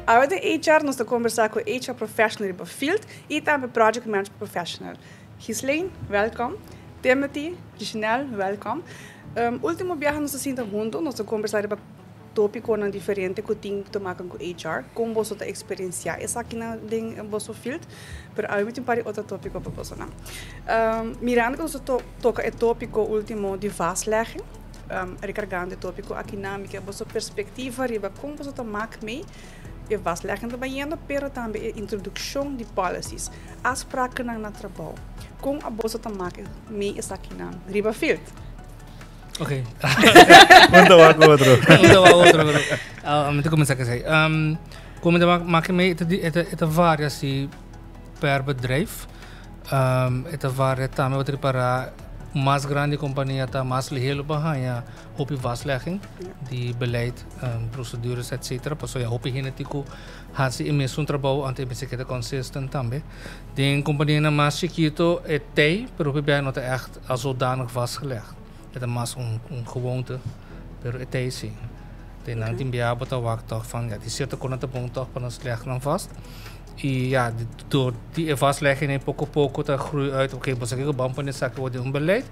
Agora de HR, nós estamos conversando com HR Professional do field e também Project Manager Professional. Gislaine, welkom. Timothy, Janelle, welkom. Último viagem nós estamos juntos, nós estamos conversando sobre tópico diferente que tem que tomar com HR, como você está experienciar essa aqui na vosso field, mas aí tem para outro tópico para você não. Mirando que você toca o tópico último de vastlegging, recarregando o tópico aqui na minha vossa perspectiva riba como você tomar mee e vastlegging também, pero também a introdução de policies, as práticas na trabalho, como a você tomar mee essa aqui na riba field. Ok. Quanto a outro? Muito começar a dizer. Como de maak het várias per bedrijf. Het várias também wat para mais grande companhia tá mais ligado para op vastlegging, die beleid, procedures etc. Paso ja op genetico had ze immers trabalho ante bicicleta consistent também. De companhia na mais chiquito é tei, pero op bij not echt als zodanig vastgelegd. Het is maar een gewoonte, pero het is zie. Dan aan die bijabot dat wacht toch van ja, die zitten kon het op een toch van een slecht dan vast. En ja, door die vastlegging in poco te groeien uit. Oké, pas ik op bampen is zaken worden onbeleid,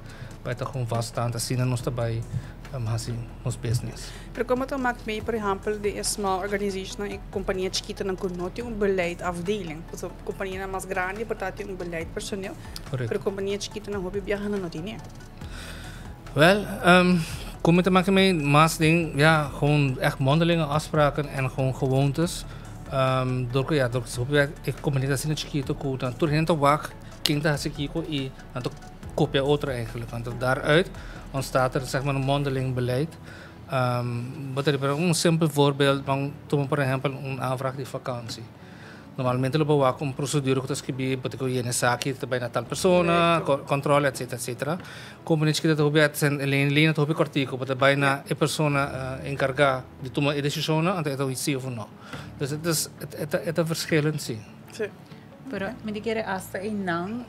bij toch gewoon vaststaan te zien en ons daarbij hasin ons business. Pero como tu maak mee, por ejemplo, de small organization, een companhia chiquita não conote beleid afdeling. Dus companhia mais grande, portanto beleid personeel. Pero companhia chiquita não hobby viajar não tem. Wel, kom te maken met maas ding, ja, gewoon echt mondelinge afspraken en gewoon gewoontes. Door ik kom niet als in het chiquito goed, dan toen hin te wacht, ging dat als ik hier en dan kopje auto eigenlijk. Want daaruit ontstaat er zeg maar een mondeling beleid. Wat er een simpel voorbeeld van toen per exemplo een aanvraag die vakantie. Normalmente lo bawa com procedura que escrevi, bote ko yene saki também na tal persona, controle etc. Como nisso que eu hobby sen linha to hobby cortico, bote vai na e persona encarga de tomar a decisão ante então sim ou não. Dus het is verschillend sim. Sim. Pero me diquere hasta e não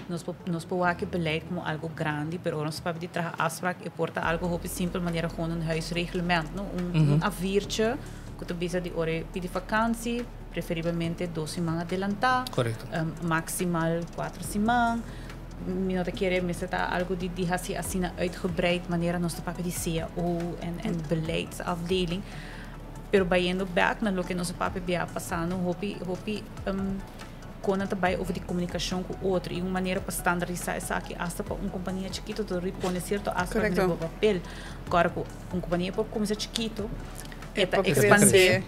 nos bawa que beleid como algo grande, pero nos papi traga afspraak e porta algo hobby simpel maneira gewoon een huisreglement, no un aviertje que tu bisa de ore pedi vakantie. Preferivelmente 2 semanas adelantar, maximaal 4 semanas. Minota quiere me zeta algo die hasi asina uitgebreid maniera nos papi di CAO en beleidsafdeling. Pero bayendo back na lo que nos papi bia passando, hopi kon het erbij over die communicatie com outro e uma maneira para standardizar essa aqui hasta para companhia chiquito to repone certo aspecto no papel. Agora com companhia para começar chiquito, eta expandir.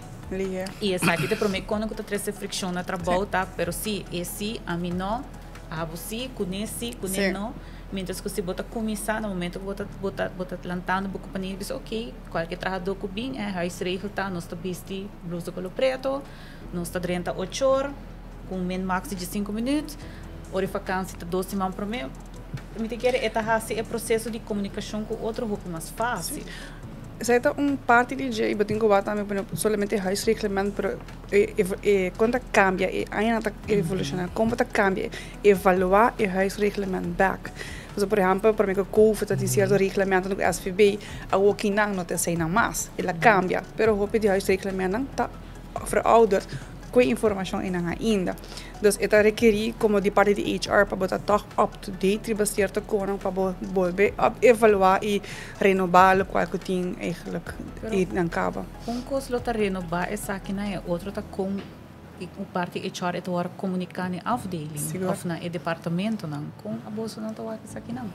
E essa aqui te prometo quando que tu traz fricção na trabalho, tá? Pero sim, esse a mim não, a você, conhece não. Mientras que você bota começar no momento que bota lantando para companhia, diz ok, qualquer trabalhador que bem é huisregel tá, nós tá vesti blusa color preto, nós tá 38 horas, com min max de 5 minutos, hora de vakantie tá 12 semanas para mim. Me te quer é processo de comunicação com outro pouco mais fácil. Zij een parte de je betingo wat aan me solamente huisreglement pero quando cambia ainda tá evolucionando como tá cambia evaluar o huisreglement back. Dus por exemplo, para mim que COVID dat certo reglemento no SVB, a working não te sei não mais, ela cambia, pero hope de huisreglement tá verouderd. Com informação ainda. Dus het requer como de parte de HR para botar toch up-to-date, gebaseerd koning para volver evaluar e renovar o que tem eigenlijk in cabo. Com coisa lota renovar essa aqui na outro tá com o parte HR é hora comunicar na afdeling of na departamento não com a bolsa não tá essa aqui não.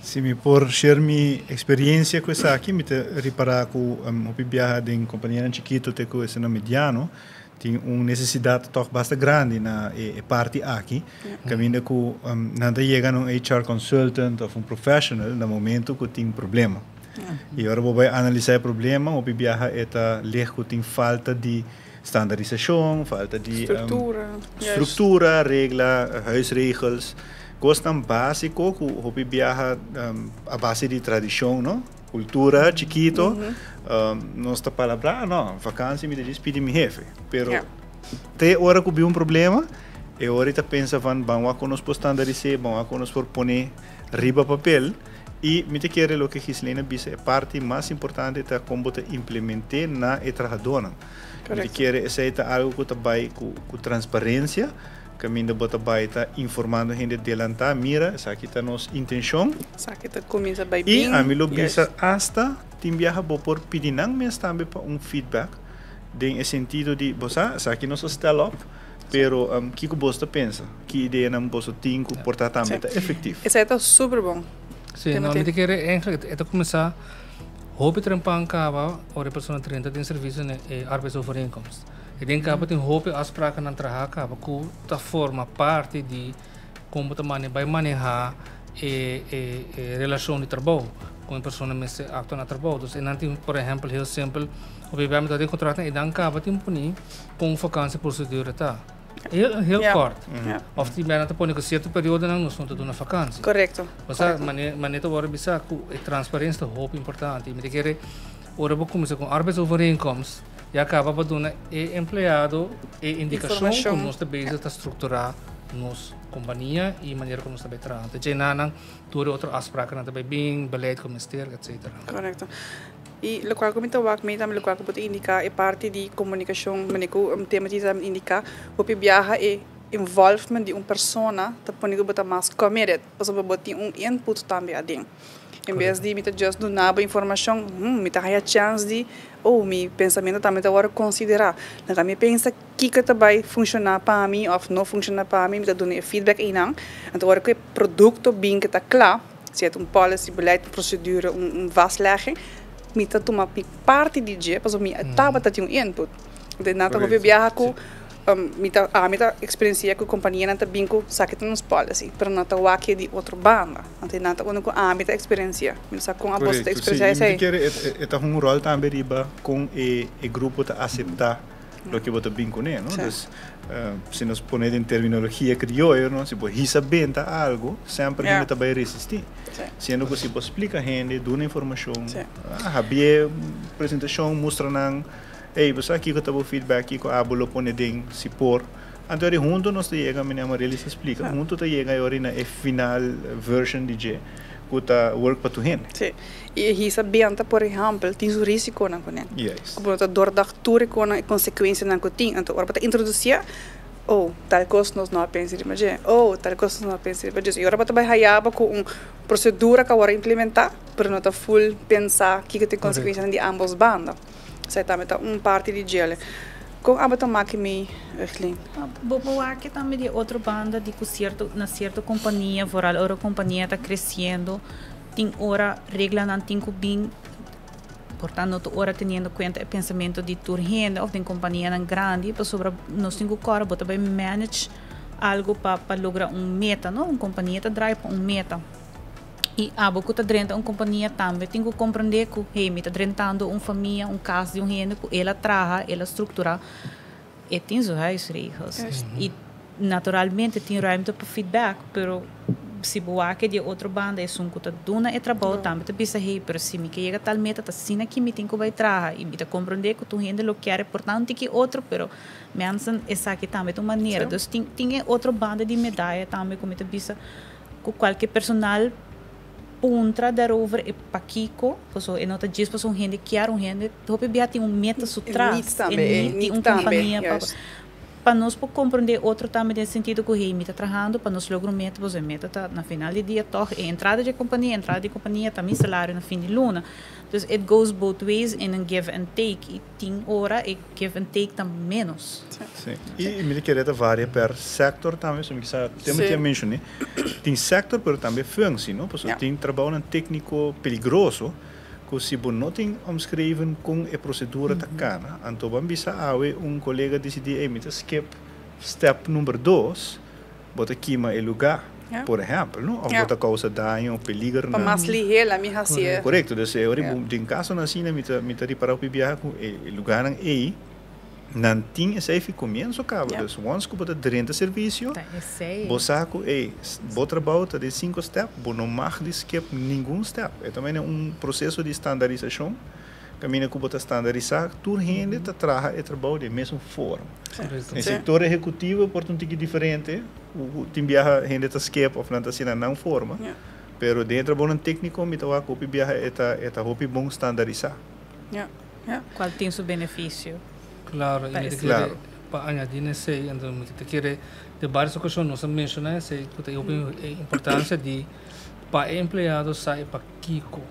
Sim, por share minha experiência com essa aqui, me te reparar com o viajar em companhia chiquito te com esse mediano. Tem uma necessidade toch bastante grande na parte aqui. Caminho que nada chega um HR consultant ou professional no momento que tem problema. E agora vou analisar o problema, o viajar é ler que tem falta de standaardisatie, falta de structuur, regra, huisregels. Coisas básicas que o viajar a base de tradição, não? Cultura, chiquito, nossa palavra, não, vacância me diz pedir meu jefe. Pero, até hora que vi problema, hora que pensa van, vamos a nos standardizar, vamos a nos propor riba papel, E me te quero lo que Gislena dice, a parte mais importante é como te implementar na trabalhadora. Me te quero é algo que trabalha com transparência, que ainda bota vai estar informando a gente delante, mira, essa aqui está nossa intenção. Essa aqui está começa bem. E a mim lo bisa hasta tem viaja por pedir mas também para feedback, em sentido de, você, essa aqui não está up, pero que você pensa, que ideia não você tem que portar também é efetivo. Essa está super bom. Sim, não, me te quero eigenlijk, é começar hoop het er een paar kaba, or persoon trainen dat in service en arbeidsovereenkomst. Ik denk dat een hoop afspraken aan traha kaba, ku ta forma parte de como também vai manejar relação de trabalho com pessoas que atuam no trabalho. Então, nanti, por exemplo, heel simpel, op je bent dat in contract en dan kaba tem puni com vakantieprocedure tá. Heel kort. Of die bijna te ponen een certa periode não nós te doen een vakantie. Correcto. Mas maneira te worden bisa ku transparência é muito importante. Me querer ora vou começar com arbeidsovereenkomst. E acaba para doen empregado indicação como nós te bezig te estruturar nos companhia e maneira como nós te betraan. Te jenanang tudo outro afspraken na te bem beleid com ministério etc. Correcto. E lo qual como tawag may também lo qual pode indicar é parte de comunicação, manico tema de indicar o viaja é involvement de persona, tá ponigo bota mais committed, para botar input também adem. Em vez de mita just do nada informação, mita há chance de mi pensamento também tá agora considerar. Na minha pensa que vai funcionar para mim ou não funcionar para mim, mita dando feedback aí não. Então agora que produto bem que tá claro, se é policy, beleid, procedure, vastlegging, mita toma parte de dia, para mi tava tá tinha input. De nada que viaja com mita experiência com companhia nata binco sakit nos policy, pero nata waki de outro banda. Ante nata único mita experiência, mita com a bosta experiência sei. É um rol também riba com o grupo tá aceitar lo que bota binco né, não? Então, se nós poner em terminologia criolla, não, se pode saber algo, sempre a gente vai resistir. Sendo que se pode explicar a gente, dar informação, havia apresentação, mostrar você aqui que eu feedback aqui que a bolo pone den se por então junto nós chega a Amarelys explica junto tá chega agora na final version de que tá work para tu gente sim e isso bem por exemplo tem o risco na conen como tá dor da tour com a consequência na cotin então agora para introduzir tal coisa nós não pensamos de magia tal coisa nós não pensamos de magia e agora para trabalhar com procedura que agora implementar para não tá full pensar que tem consequência de ambos bandas. Zij também tá parte de gel. Com a bota máquina echt Bobo aqui também de outra banda de na certa companhia, vooral outra companhia está crescendo, tem hora regla não tem bem, portanto hora tendo conta o pensamento de turgente ou tem companhia não grande, para sobre nós temos que bota bem manage algo para lograr meta, não? Uma companhia está drive para meta. E a boca está dentro uma companhia também tem que compreender que me está dentro uma família, caso de gente que ela traga, ela estrutura e tem os regras e naturalmente tem ruimte para feedback, pero se boa que de outra banda é um que está dando e trabalho também, tá pensa pero se me chega tal meta tá sina que me tem que vai traga e me tá compreender que tu gente lo quer portanto que outro, pero mensen essa aqui também de uma maneira, então tem outra banda de medalha também como tá pensa com qualquer personal puntra daarover e pakiko, so e nota diz para gente que era gente, hope bia tem meta sutras, e companhia para nós por compreender outro também nesse sentido que o está trabalhando para nós lograr meta, você meta tá na final de dia toque entrada de companhia também salário na fim de luna. Dus it goes both ways in a give and take. E tem hora e give and take também menos. Sim. E me querer varia per sector também, como que temos que mencionar. Tem sector, mas também função, não? Porque tem trabalho técnico perigoso, que se você não tem omschreven com a procedura da cana, então vamos bisa awe colega decidir skip step número 2, bota queima o lugar. Por exemplo, não? Ou bota causa dano, peligro. Para mais ligeira, me racia. Correto, então, em caso assim, me tá reparar o viajar com o lugar aí, não tem esse começo cabo. Então, once que bota dentro do serviço, você saco, bota trabalho de 5 steps, você não marca skip nenhum step. É também processo de standardização. Caminha que bota standardizar, tudo rende tá traga e trabalho de mesma forma. Em setor executivo, portanto, é diferente. O time viaja rende tá skip ou não tá assim não forma. pero dentro de um técnico, me toca copy viaja eta hopi bom standardizar. Ja, ja. Qual tem seu benefício? Claro, e me Parece. quiere para añadir nesse, então me quiere de várias ocasiões nós mencionar essa importância de para empregado sai para Kiko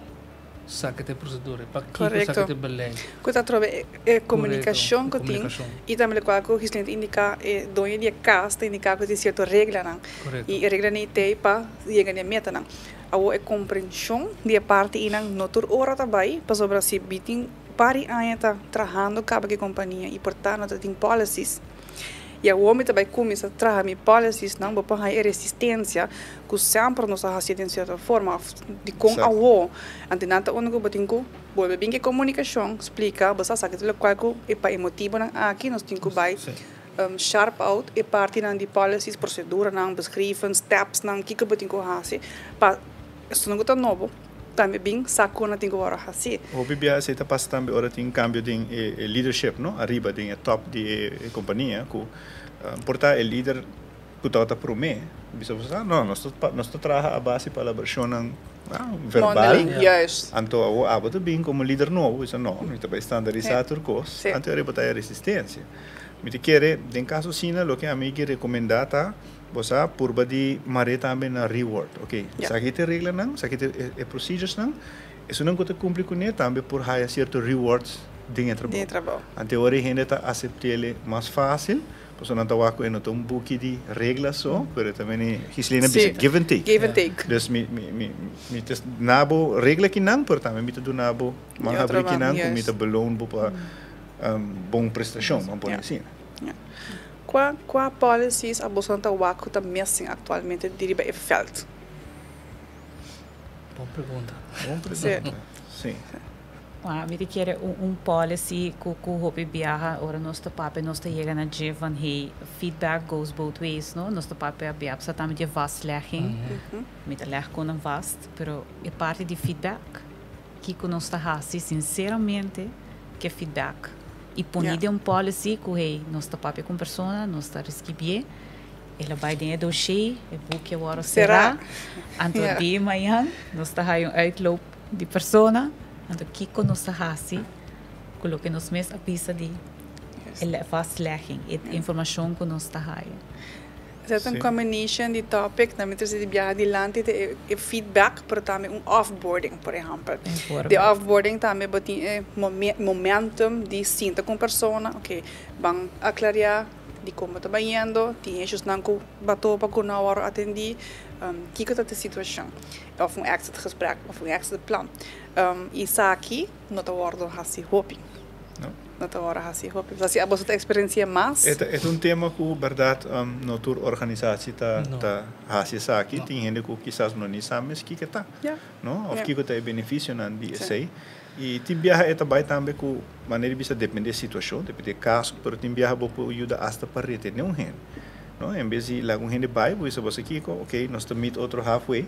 saque de procedura, para Kiko Correcto. saque de belém. Quando trove comunicação que tem e também quando o cliente indica dono de casa indica que tem certa regra não Correto. e a regra nem tem para chegar na meta não a compreensão de parte e não notur hora também para sobre se biting pari anya tá trabalhando com a companhia e portanto tem policies e o homem também começa a trabalhar policies não para a resistência que sempre nos faz de certa forma de com a o antenata onde batem com volve bem que comunicação explica você sabe que qual é para emotivo não aqui nós temos que vai sharp out e parte não de policies procedura não beschrijven steps não que batem com assim para isso não é novo também bem saco na tingo ora assim. O bibia se tá passa também ora tem cambio de leadership, no? Arriba de top de companhia, que porta é líder que tá por mim. Bisa você não, nós trabalha a base para a versão verbal. Yes. Anto o abota bem como líder novo, isso não, não está bem standardizado coisa. Anto arriba tá a resistência. Me te quer, em caso sina, lo que a mim que recomendar tá você purba di mare também na reward, ok? Sakit regra não, sakit procedures não, isso não conta cumprir com ele também por haya certo rewards dentro do trabalho. Ante hora gente tá aceitar ele mais fácil, pois não tá waco eno um book de regras só, pero também hislena bisa give and take. Give and take. Dus me tes nabo regla que não, pero também me te do nabo manhabri que não, com me te beloon para bom prestação, vamos por assim. Qual policies a bolsa está waco tá missing atualmente diriba e felt? Boa pergunta. Sim. Me quer policy que o hobby viaja ora nosso papo nós chega na dia van hey feedback goes both ways no nosso papo abia precisa também de vastlegging met de leg com vast pero é parte de feedback que nós está assim sinceramente que feedback e punir de policy que hey nós está papo com persona nós está risquibie ela vai dentro do cheio é book agora será anto de manhã nós está aí outloop de persona anto Kiko nos hasi coloque nos mes a pista de vastlegging e informação que nos aí. Certo uma combination de topic na metros de viajar adiante e feedback para também offboarding por exemplo. De offboarding também botin momentum de sinta com persona, ok, vão aclarar de como está indo, tem issues não que batou para que não hora atendi, que está a situação, of exit gesprek, of exit plan. Isso aqui não está hora de hoping. Não está hora de hoping. Você a você experiência mais? É tema que verdade na tua organização tá fazendo aqui, tem gente que quizás não nem sabe mas que tá, não? Of que tem benefício na DSA. E tem viaja é também com maneira bisa depende da situação, depende do caso, pero tem viaja bopo ajuda hasta para reter não hen. Não, em vez de lá com gente vai, você aqui, ok, nós meet outro halfway.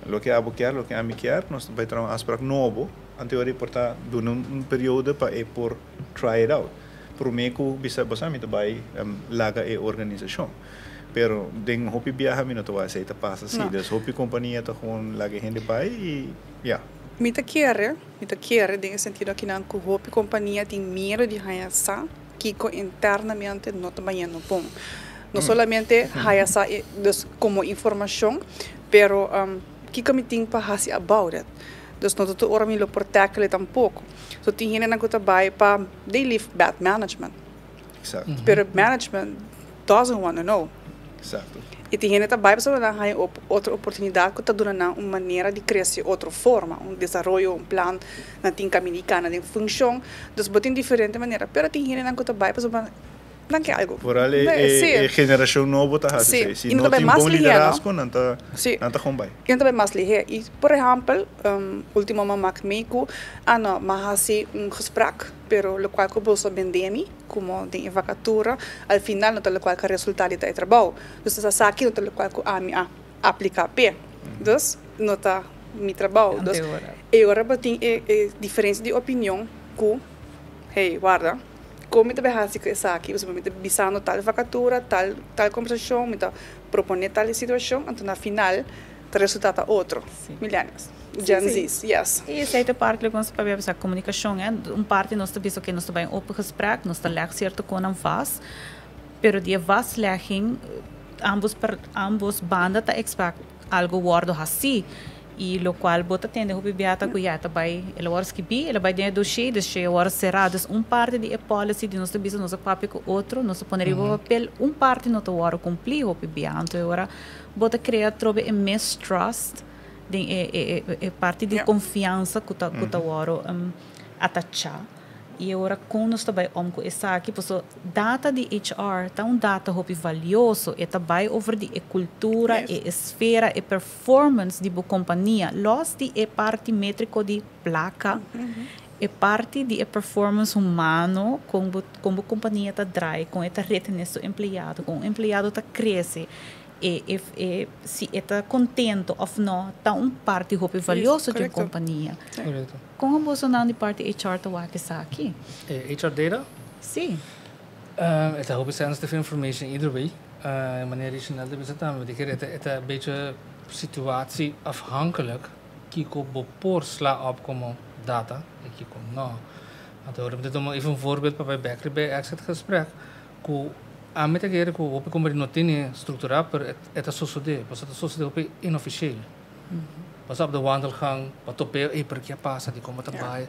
Lo que abo quer, lo que a mim quer, nós vai ter aspecto novo, anterior portar durante período para por try it out. Por mim que bisa você me vai laga a organização. Pero den hopi viaja me não vai aceitar passa assim, das hopi companhia tá com laga gente vai e Mita quer, no sentido que não que a companhia tem medo de reação que internamente não está ganhando bom. Não somente reação como informação, pero que me tem para fazer about it. Dus não estou ora me lo protege tampouco. So tem gente que está para they live bad management. Exato. Pero management doesn't want to know. Exato. E tem gente que vai para outra oportunidade que está dando uma maneira de crescer outra forma, desenvolvimento, plan, na tem caminho, na função, dus botem diferente maneira. Pero tem gente que vai para não quer algo. Por ali é geração nova tá assim. Se não tem bom liderazgo, não tá com bem. E também mais ligeiro. E por exemplo, último momento meio ano mas assim gesprek, pero lo qual que bolsa vendemi, como tem vacatura, al final não tem lo qual que resultado do trabalho. Dus essa aqui não tem lo qual que a mim aplicar p. Dus não tá mi trabalho. Dus e agora botem diferença de opinião que hey, guarda. Como me faz isso aqui, você me bisando tal vacatura, tal conversação, me proponer tal situação, então na final resultado é outro. Millennials. Gen Z's, yes. E essa é a parte que nós sabemos a comunicação é parte nós sabemos que nós também open gesprek, nós leggen certo com não faz, pero die vastlegging ambos bandas tá expect algo guardo assim e lo qual bota tende hopi biata ku ya tabay ela horas que bi ela vai dentro do cheio horas cerradas parte de policy de nosso business nosso papel com outro nosso poneria papel parte não to hora cumprir hopi bianta agora bota criar trobe mistrust de parte de confiança que tá hora atachar e agora com nós também com essa aqui posso data de HR tá data hopi valioso e também over de cultura e esfera e performance de boa companhia los de parte métrico de placa e parte de performance humano como companhia tá drai com esta rede nesse empregado com o empregado tá cresce e se está contente ou não, está parte hopi valioso de uma companhia. Correto. Como você não de parte HR tá aqui? HR data? Sim. Het hoop sensitive information either way. Wanneer je snel de bezit we dikker het een beetje situatie afhankelijk. Kiko bepor sla op como data. Kiko no. Want we hebben dit om even een voorbeeld bij Bakery bij exit gesprek. A meta que era que o como não tem estrutura para esta sociedade, pois esta sociedade é inofficial. Pois ab de wandelgang, wat op per que passa de como trabalha,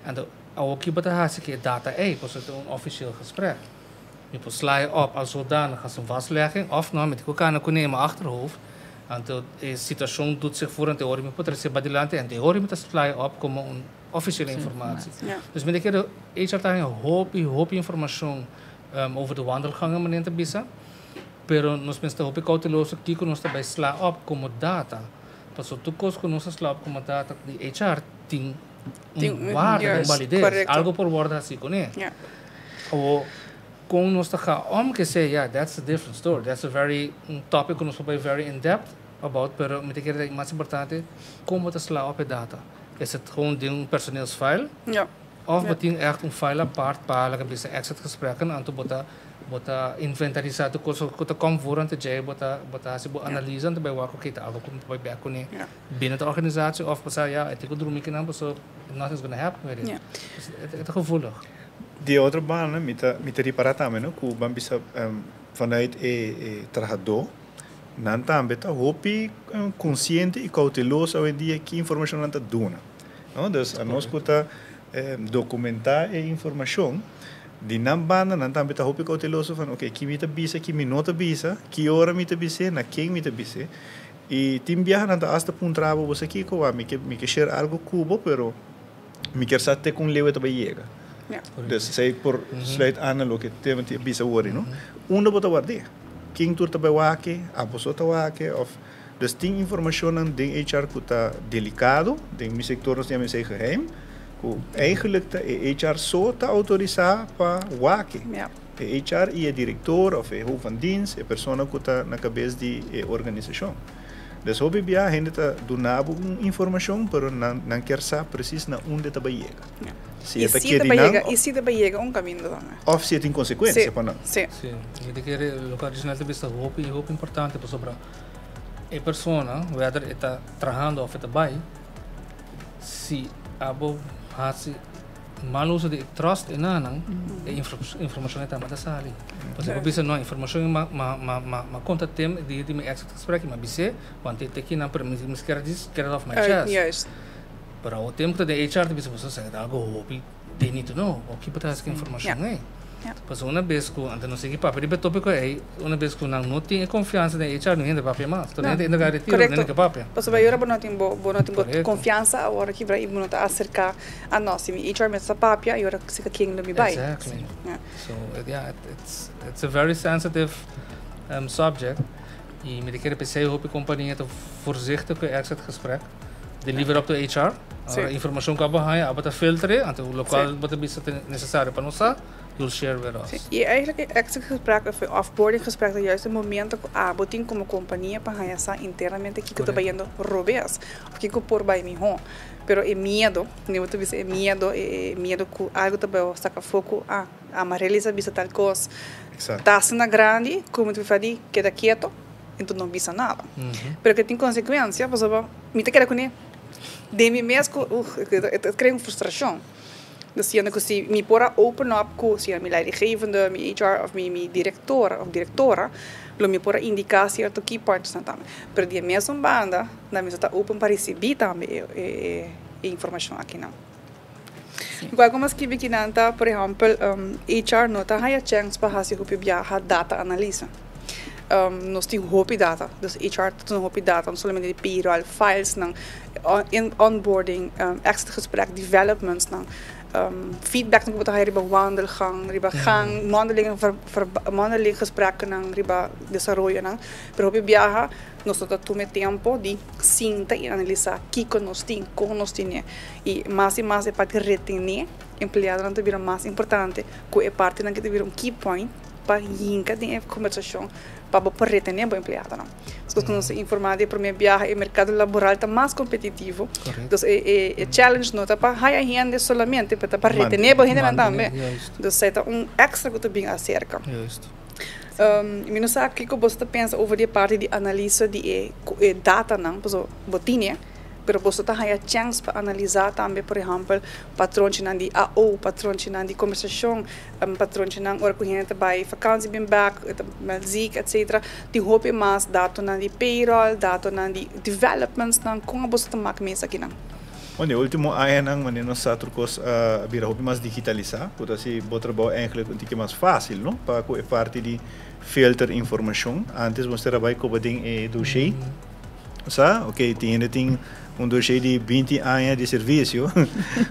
en de ao que bota hasse que data pois het een officieel gesprek. Je pois sla op als zodanig als een vastlegging of nou met ik kan ook in mijn achterhoofd. En de situatie doet zich voor en theorie met potentieel badilante en theorie met sla op como een officiële informatie. Dus met de HR daar een hoop informatie over de wandelgangen meneer te bisa, pero nos pensa hopi cauteloso que nós também sla op como data, passou tu cos que nós sla op como data de HR tem guarda validez, algo por guarda assim com ele. Ou com nós tá que say that's a different story, that's a very topic que nós vai very in depth about, pero me te quer mais importante como te sla op data, is het gewoon de personeelsfile? Ja. Of beting echt een file apart para que bisa exit gesprekken aan te bota inventarisar tu coisa que te kom voor aan te jay bota se bo analisa aan te bij wako kita algo komt bij back kone binnen de organisatie of passa het ik droom ik dan so nothing's going to happen with it. Het gevoelig. Die outra bana mita reparar também, no ku ban bisa vanuit trajador nan também tá hopi consciente e cauteloso hoje em dia que informação não tá dona. No, dus a nós puta documentar a informação de não banda não também tá hopi cauteloso van okay que me tá bisa que me nota bisa que hora me tá bisa na quem me tá bisa e tim viaja não tá hasta pun trabo você aqui com a me que share algo cubo pero me quer saber com lewe tá chega. Dus sei por sluit aan lo que tem te bisa worry no bota guarde quem tu tá by wake a pessoa tá wake of dus tem informação de HR que tá delicado de mi sector nós temos geheim. Eigenlijk de HR zo te autoriseren para WAKE. De HR e o diretor of o hoofd van dienst, a persoon que está na cabeça de organização. Dus hoe bij a gente está donando informação, pero não quer saber precies na onde está chega. Se está chega, e se está chega caminho também. Of se tem consequência para nós. Sim. Sim. E de que o original de vista hope importante para sobre a persona, whether está trabalhando ou está bem, se abo hace mal uso de trust en anang informação está mas sali. Pois eu bisa não informação ma contatem de me exit gesprek ma bisa want te aqui na per me quer off my chest. Yes. Para o tempo de HR de bisa você sabe algo hopi they need to know o que pode essa informação Pois uma vez que ante não sei que papo de tópico uma vez que não tem confiança de HR não ainda papo mais também ainda garantia não que papo pois vai ora não tem confiança agora que vai não tá acercar a nós se HR me essa papo e ora se que não me vai exactly so it's a very sensitive subject e me quer pensar hope companhia te voorzichtig com exit gesprek deliver op de HR informação que abahaya abata filteren ante o local bota bisa necessário para nós you'll share with us. E eigenlijk exit gesprek of offboarding gesprek dat juist het moment dat botin como companhia para essa internamente que tu tá vendo robes o que por by mi home pero é medo nem tu diz é medo que algo tá bem saca foco Amarelys bisa tal coisa tá sendo grande como tu fadi queda quieto então não visa nada. Pero que tem consequência, por exemplo, me te quer com de mim mesmo, cria uma frustração. Dus zie je que me pora open up com se me leidinggevende, me HR of me diretor of directora, lo me pora indicar certo key points na também. Pero die mesma banda, na mesa está open para receber também informação aqui não. Igual como as que vi nanta, por exemplo, HR nota há a chance para fazer o PBA data analisa. Nós temos hopi data, dus HR tem hopi data, não somente de payroll, files, não, onboarding, extra gesprek, developments, não. Feedback ng buta riba wandelgang, riba gang, mondeling gesprekken ng riba desarrollo ng. Pero hopi biyaha, nós tome tempo de sinta e analisar que nós tem, como nós tem. E mais para retener empregado não te mais importante, que é parte não que te vira key point para inca de conversação para retener o empregado não. Se nós informar para minha viagem, o mercado laboral está mais competitivo. Então, challenge não está para hire gente solamente, para retener o gente também. Então, é extra que tu bem acerca. Eu não sei o que você pensa sobre a parte de análise de data não, por botinha. Pero você está a chance para analisar também, por exemplo, patrões de AO, patrões de conversação, patrões de hora que a gente vai vakantie bem back, ziek, etc. Die hoop je mais dados de payroll, dados de developments, como você está maken mês aqui não? Onde o último ano nang mané nós satrocos vira hoop mais digitalizar, porque assim o trabalho eigenlijk um tique mais fácil, não? Para que parte de filter informação. Antes você trabalha com o dossiê, sabe? Ok, tem dossiê de 20 anos de serviço,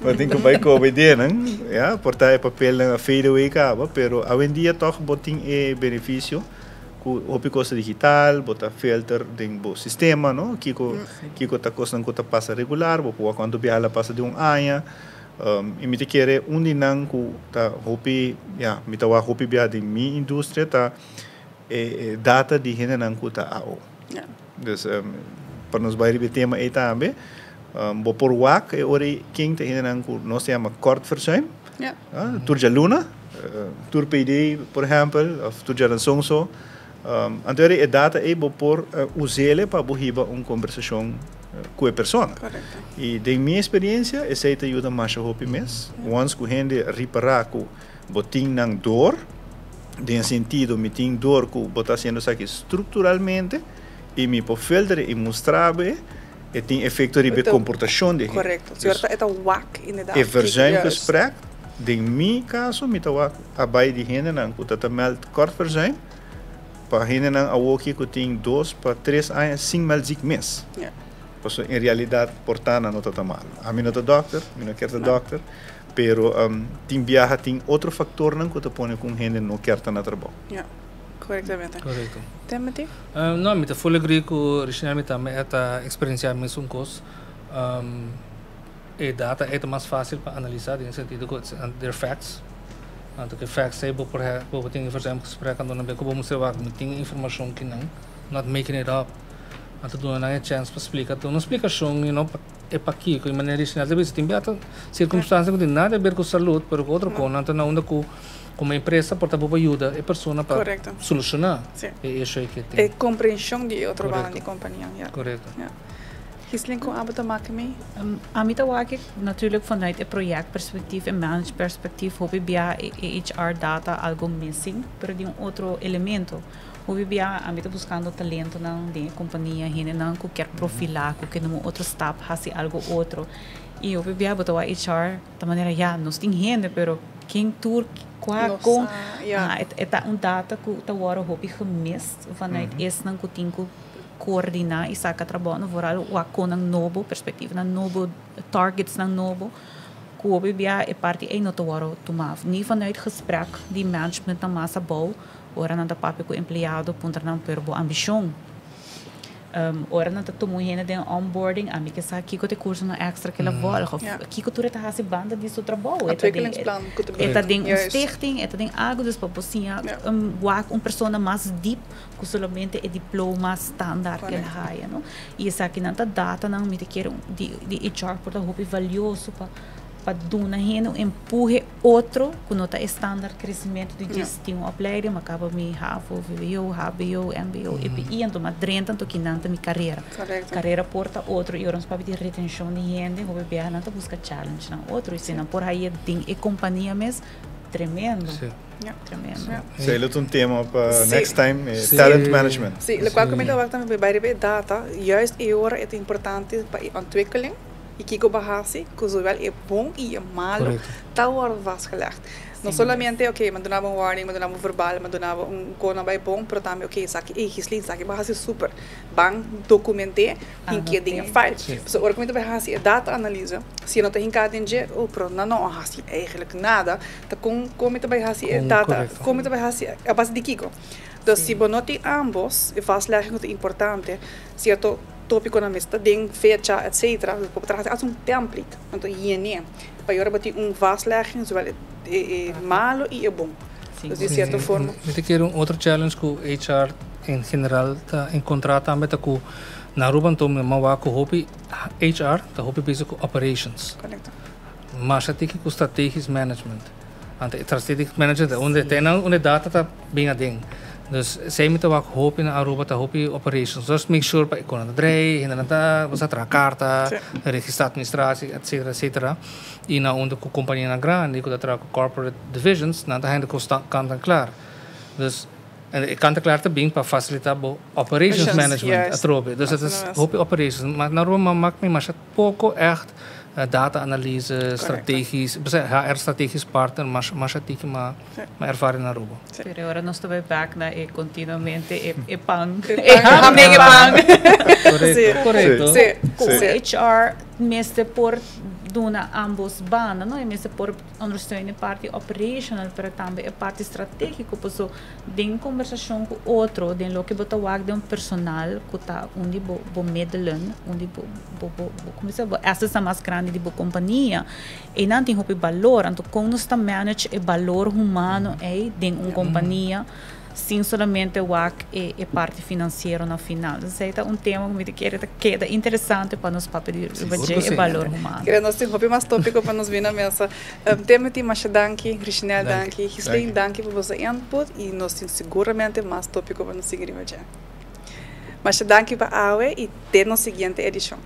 mas tem que vai coobeder, não? Ja, portar papel na fade away acaba, pero hoje em dia toch botin benefício com o custo digital, botar filter dentro do sistema, não? Que tá custa que tá passa regular, porque quando viaja passa de ano, e me te quer dinang ku tá hopi, ja, me tá hopi viaja de minha indústria tá data de gente não ku tá ao. Dus para nos vai o tema aí também, por WAC é hora quem tem ainda não nós chama kortverzuim, turja luna, tur PD por exemplo, of turja ransongso, anterior é data é por usá-la para bohiba conversação com a pessoa. E de minha experiência, essa aí te ajuda mais a hopi mês. Once que a gente reparar que botin nang dor, de sentido me tem dor que botar sendo aqui estruturalmente e me por filtrar e mostrar e tem efeito de comportação de correto. Certo, é o WAC inderdaad. E verzuim gesprek, de meu caso, me tá a bai de gente não que tá meld kort verzuim, para gente não a woki que tem 2 para 3 anos sem meld ziek mês. Pois em realidade portana não tá mal. A mim não tá doctor, a mim não quero doctor, pero tem viaja tem outro fator não que tá põe com gente não quer tá na trabalho. Correctamente. Correcto. Timothy? No, me fully agree com originalmente também esta experiência mesmo com e data é mais fácil para analisar no sentido que they're facts. Então que facts é por exemplo tem informação que se prega quando não bem como você vai tem informação que não not making it up. Então tu não tem chance para explicar, tu não explicação, é para aqui, com maneira original, talvez tem beata circunstância que tem nada a ver com saúde, pero com outro coisa, então não com como empresa porta boa ajuda a pessoa para solucionar. É isso que tem. É compreensão de outro trabalho de companhia. Correto. Gisling, com algo te maken mee? Aan mij te maken natuurlijk vanuit het projectperspectief en managementperspectief hoop ik bij HR data algo missing, pero de outro elemento. Hoop ik bij aan mij te buscando talento na de companhia, gente não que quer profilar, que quer num outro step, fazer algo outro. E hoop ik bij botar HR da maneira já nós tem gente, pero quem tur qua com é data que tá agora hoop ik gemist vanuit esse não que tem que coordinar e sacar trabalho vooral com um novo perspectief, um novo targets, um novo que o BBA é parte é não toaro tomar nem vanuit gesprek die management na massa bou ora não da papo com empregado ponta não perbo ambição ora não tá tomando gente de onboarding a mim que sabe que te curso no extra que ela volta que tu tá hasi banda de seu trabalho ontwikkelingsplan é tem stichting é tem algo dus para você persona mais deep que somente é diploma standard que ela não e essa aqui não tá data não me te quero de HR por da hope valioso para para dar um empurre outro que não está estándar crescimento de gestão opleiding, mas acaba me HAVO, VWO, HBO, MBO, EPI, então mas drenta então que nanta minha carreira. Carreira porta outro e oramos para pedir retenção de gente, como bebê nanta busca challenge na outro e se não por aí tem e companhia mesmo tremendo. Tremendo. Sei, é um tema para next time, talent management. Sim, o qual também dá também vai receber data, juist hora é importante para a ontwikkeling. E que bahasi, que zowel é bom e é malo, está vastgelegd. Não somente, ok, mandava um warning, mandava um verbal, mandava um cona bem bom, mas também, ok, saque, gislin, saque, bahasi super, bang, documentei, em que dingen file. Dus ora como bahasi é data analise, se não tem encadenge, oh, pronto, não, bahasi eigenlijk nada, tá como bahasi é data, como bahasi é a base de kiko. Dus se bonoti ambos, e vastlegging é importante, certo? Tópico na mesa, tem fecha, etc. Por trás há template, então INE, para eu bater vastlegging, zowel é malo e é bom. Então de certa forma. Eu quero outro challenge que o HR em geral está encontrar também com na Ruben Tom mas com hobby HR, tá hobby bezig com operations. Correto. Mas tem que com strategic management. Ante strategic management onde data tá bem a ding. Dus zij moeten ook hopen naar Aruba te hopen operations. Dus make sure bij kon het draaien, inderdaad, we zetten carta, registratie, etc. E na onde com companhia na grande, com a corporate divisions, na ainda kant en klaar. Dus en kant en klaar te bing para facilitar o operations management atrobe. Dus het is hopen operations, maar na Aruba maakt me maar het pouco echt data-analyse, strategisch, HR-strategisch partner, mas uma ervaring na Aruba. Pero agora nós estamos back na continuamente pang. Correto. HR mesmo por dona ambos banen, não é mesmo por ondersteunen parte operational, pero também a parte estratégica, porque tem conversação com outro, tem lo que botar wag de personal que tá onde bo medelen, onde bo como se essa é mais grande de bo companhia e não tem hope valor, então como nós está manage o valor humano é de companhia sem somente o e parte financeira no final. Isso é um tema que queda interessante para nós para pedir o valor humano. Nós temos mais tópico para nos vir na mesa. Tema mas danke, Rishnel danke, Gislin danke por você input e nós temos seguramente mais tópico para nos seguir. Mas danke para a e até na seguinte edição.